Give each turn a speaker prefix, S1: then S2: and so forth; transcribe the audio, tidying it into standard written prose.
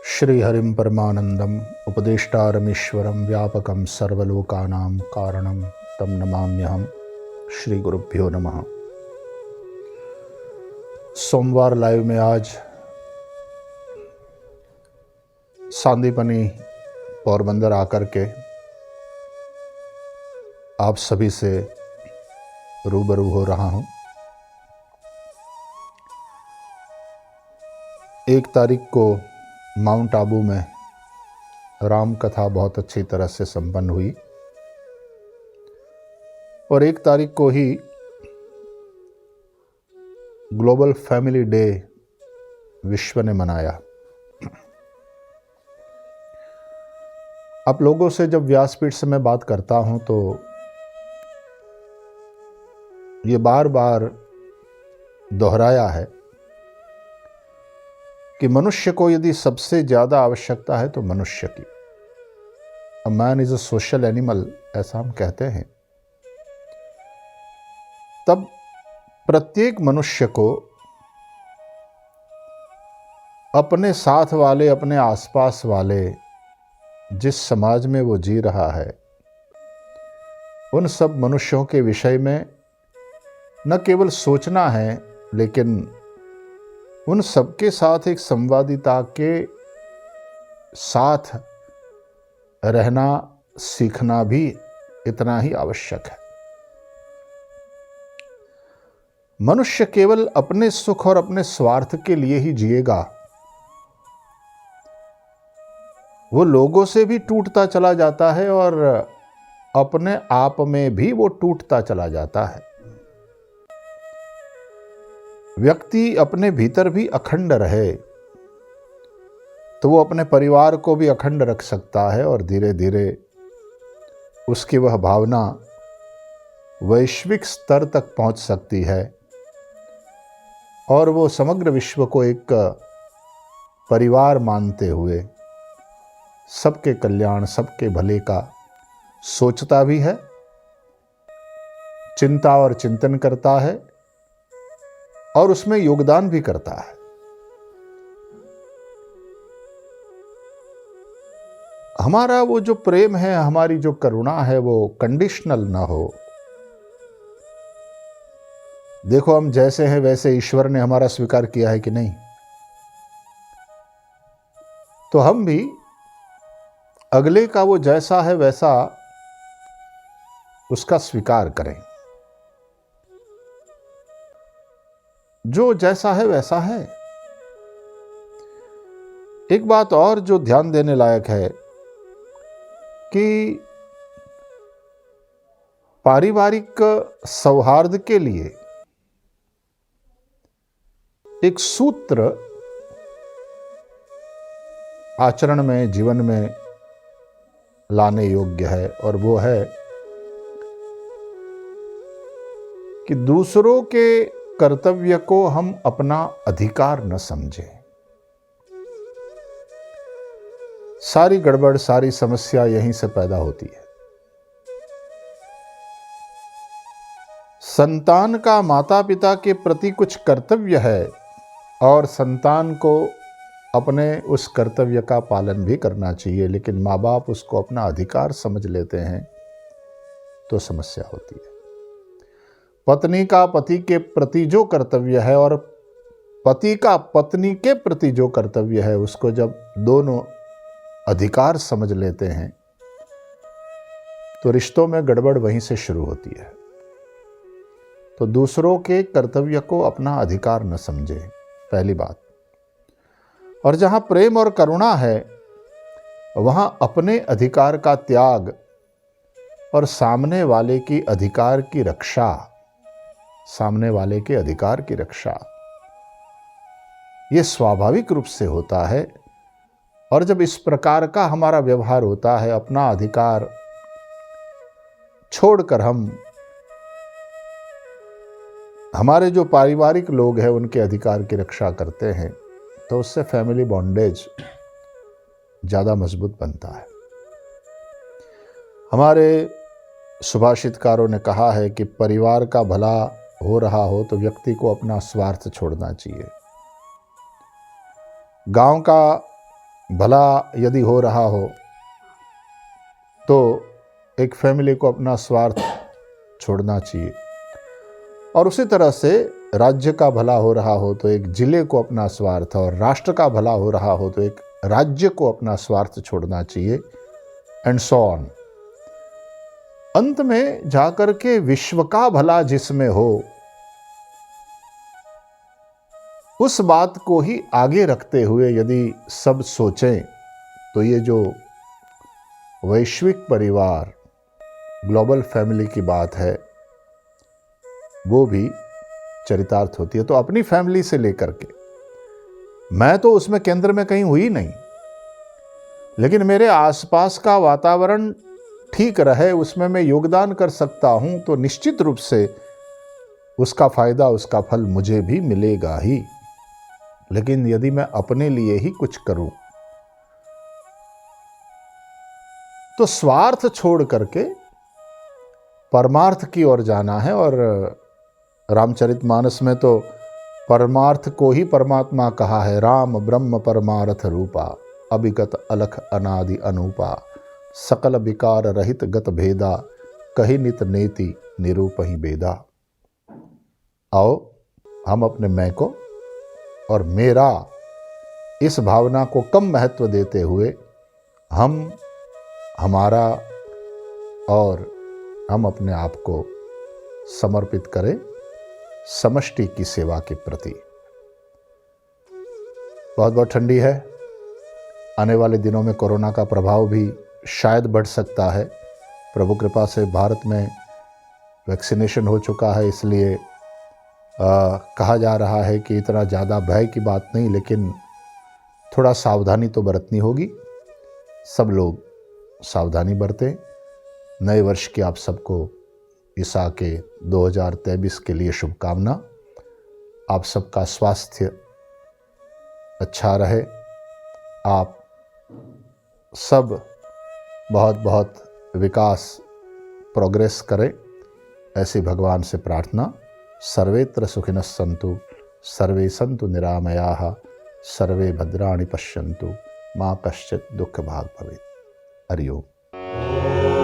S1: श्रीहरिं परमानंदम उपदेष्टारमीश्वरं व्यापकं सर्वलोकानां कारणं तं नमाम्यहं। श्री गुरुभ्यो नमः। सोमवार लाइव में आज सांदीपनी पोरबंदर आकर के आप सभी से रूबरू हो रहा हूं। 1 तारीख को माउंट आबू में राम कथा बहुत अच्छी तरह से संपन्न हुई और 1 तारीख को ही ग्लोबल फैमिली डे विश्व ने मनाया। आप लोगों से जब व्यासपीठ से मैं बात करता हूं तो ये बार बार दोहराया है कि मनुष्य को यदि सबसे ज़्यादा आवश्यकता है तो मनुष्य की। A man is a social animal, ऐसा हम कहते हैं। तब प्रत्येक मनुष्य को अपने साथ वाले, अपने आसपास वाले, जिस समाज में वो जी रहा है, उन सब मनुष्यों के विषय में न केवल सोचना है, लेकिन उन सबके साथ एक संवादिता के साथ रहना सीखना भी इतना ही आवश्यक है। मनुष्य केवल अपने सुख और अपने स्वार्थ के लिए ही जिएगा, वो लोगों से भी टूटता चला जाता है और अपने आप में भी वो टूटता चला जाता है। व्यक्ति अपने भीतर भी अखंड रहे तो वो अपने परिवार को भी अखंड रख सकता है और धीरे धीरे उसकी वह भावना वैश्विक स्तर तक पहुंच सकती है और वो समग्र विश्व को एक परिवार मानते हुए सबके कल्याण, सबके भले का सोचता भी है, चिंता और चिंतन करता है और उसमें योगदान भी करता है। हमारा वो जो प्रेम है, हमारी जो करुणा है, वो कंडीशनल ना हो। देखो, हम जैसे हैं वैसे ईश्वर ने हमारा स्वीकार किया है कि नहीं, तो हम भी अगले का वो जैसा है वैसा उसका स्वीकार करें। जो जैसा है वैसा है। एक बात और जो ध्यान देने लायक है कि पारिवारिक सौहार्द के लिए एक सूत्र आचरण में, जीवन में लाने योग्य है और वो है कि दूसरों के कर्तव्य को हम अपना अधिकार न समझें। सारी गड़बड़, सारी समस्या यहीं से पैदा होती है। संतान का माता पिता के प्रति कुछ कर्तव्य है और संतान को अपने उस कर्तव्य का पालन भी करना चाहिए, लेकिन माँ बाप उसको अपना अधिकार समझ लेते हैं तो समस्या होती है। पत्नी का पति के प्रति जो कर्तव्य है और पति का पत्नी के प्रति जो कर्तव्य है, उसको जब दोनों अधिकार समझ लेते हैं तो रिश्तों में गड़बड़ वहीं से शुरू होती है। तो दूसरों के कर्तव्य को अपना अधिकार न समझे, पहली बात। और जहां प्रेम और करुणा है वहां अपने अधिकार का त्याग और सामने वाले की अधिकार की रक्षा, सामने वाले के अधिकार की रक्षा, ये स्वाभाविक रूप से होता है। और जब इस प्रकार का हमारा व्यवहार होता है, अपना अधिकार छोड़कर हम हमारे जो पारिवारिक लोग हैं उनके अधिकार की रक्षा करते हैं, तो उससे फैमिली बॉन्डेज ज़्यादा मजबूत बनता है। हमारे सुभाषितकारों ने कहा है कि परिवार का भला हो रहा हो तो व्यक्ति को अपना स्वार्थ छोड़ना चाहिए। गांव का भला यदि हो रहा हो तो एक फैमिली को अपना स्वार्थ छोड़ना चाहिए, और उसी तरह से राज्य का भला हो रहा हो तो एक जिले को अपना स्वार्थ, और राष्ट्र का भला हो रहा हो तो एक राज्य को अपना स्वार्थ छोड़ना चाहिए, एंड सो ऑन। अंत में जाकर के विश्व का भला जिसमें हो उस बात को ही आगे रखते हुए यदि सब सोचें तो ये जो वैश्विक परिवार, ग्लोबल फैमिली की बात है वो भी चरितार्थ होती है। तो अपनी फैमिली से लेकर के, मैं तो उसमें केंद्र में कहीं हुई नहीं, लेकिन मेरे आसपास का वातावरण ठीक रहे, उसमें मैं योगदान कर सकता हूं, तो निश्चित रूप से उसका फायदा, उसका फल मुझे भी मिलेगा ही। लेकिन यदि मैं अपने लिए ही कुछ करूं तो स्वार्थ छोड़ करके परमार्थ की ओर जाना है। और रामचरितमानस में तो परमार्थ को ही परमात्मा कहा है, राम ब्रह्म परमार्थ रूपा, अभिगत अलख अनादि अनूपा, सकल विकार रहित गत भेदा, कही नित नेति निरूपहि बेदा। आओ हम अपने मैं को और मेरा इस भावना को कम महत्व देते हुए हम हमारा और हम अपने आप को समर्पित करें समष्टि की सेवा के प्रति। बहुत बहुत ठंडी है, आने वाले दिनों में कोरोना का प्रभाव भी शायद बढ़ सकता है। प्रभु कृपा से भारत में वैक्सीनेशन हो चुका है, इसलिए कहा जा रहा है कि इतना ज़्यादा भय की बात नहीं, लेकिन थोड़ा सावधानी तो बरतनी होगी। सब लोग सावधानी बरतें। नए वर्ष की आप सबको ईसा के 2023 के लिए शुभकामना। आप सबका स्वास्थ्य अच्छा रहे, आप सब बहुत बहुत विकास प्रोग्रेस करें, ऐसी भगवान से प्रार्थना। सर्वेत्र सुखिनः सन्तु, सर्वे सन्तु निरामयाः, सर्वे भद्राणि पश्यन्तु, मा कश्चित् दुःखभाग् भवेत्। हरि ओम।